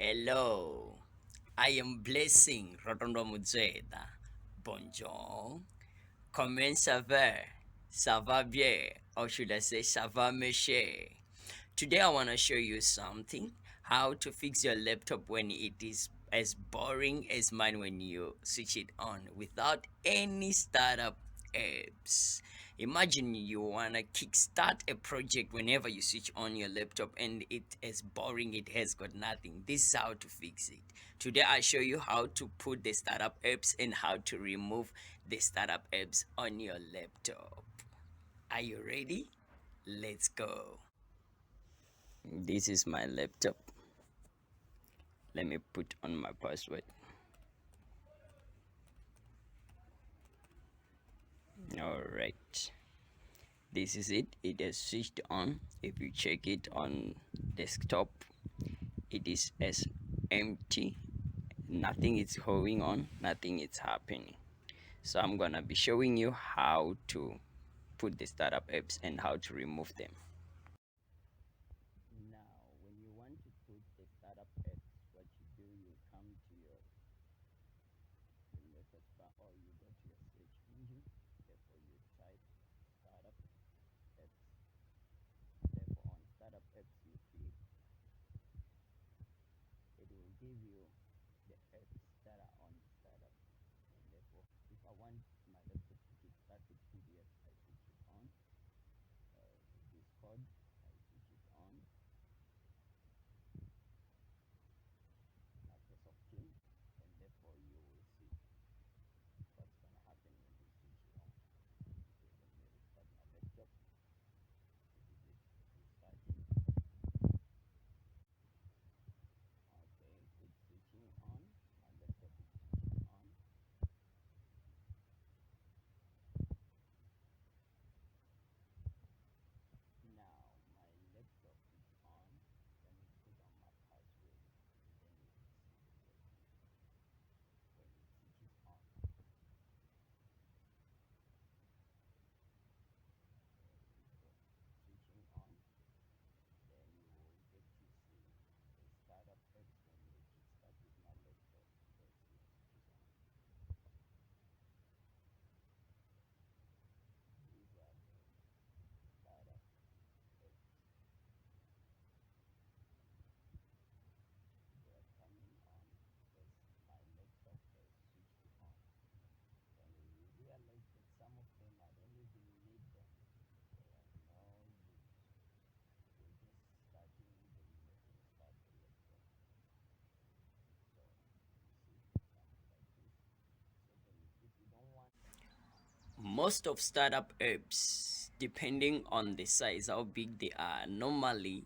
Hello, I am Blessing Rotondo Muzeda. Bonjour. Comment ça va bien? Or should I say ça va monsieur? Today I want to show you something, how to fix your laptop when it is as boring as mine when you switch it on without any startup apps. Imagine you want to kickstart a project whenever you switch on your laptop and it is boring, it has got nothing. This is how to fix it. Today I show you how to put the startup apps and how to remove the startup apps on your laptop. Are you ready? Let's go. This is my laptop. Let me put on my password. All right, this is it. It is switched on. If you check it on desktop, it is as empty. Nothing is going on, nothing is happening. So I'm gonna be showing you how to put the startup apps and how to remove them. Now when you want to put the startup apps, what you do, you come to your message bar or you go to your search engine. Therefore you type startup apps. Therefore on startup apps you click. It will give you the apps that are on startup. And therefore if I want my laptop to get started, PDF, I switch it on. Discord, I switch it on. Microsoft Teams, and therefore you will see what's going to happen when you switch it on. Okay, let me restart my laptop. This is it, restarting. Okay, it's switching on. My laptop is switching on. Now my laptop is on. Let me put on my password. Then you will see the working when it switches on. There we go. Switching on. Then you will get to see the startup apps when you kickstart with my laptop. Let's see it switches on. These are the startup apps. They are coming on as my laptop has switched on. And you realize that some of them I don't even need them. They are no use. They're just starting with the remote and start the laptop. So you see something like this. Certainly if you don't want most of startup apps, depending on the size, how big they are, normally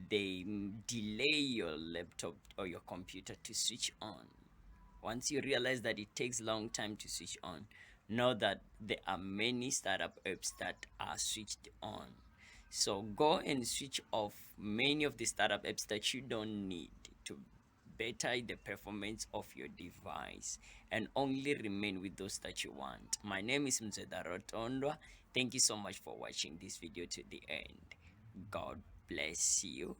they delay your laptop or your computer to switch on. Once you realize that it takes long time to switch on, know that there are many startup apps that are switched on. So go and switch off many of the startup apps that you don't need to better the performance of your device and only remain with those that you want. My name is Mzeda Rotondo. Thank you so much for watching this video to the end. God bless you.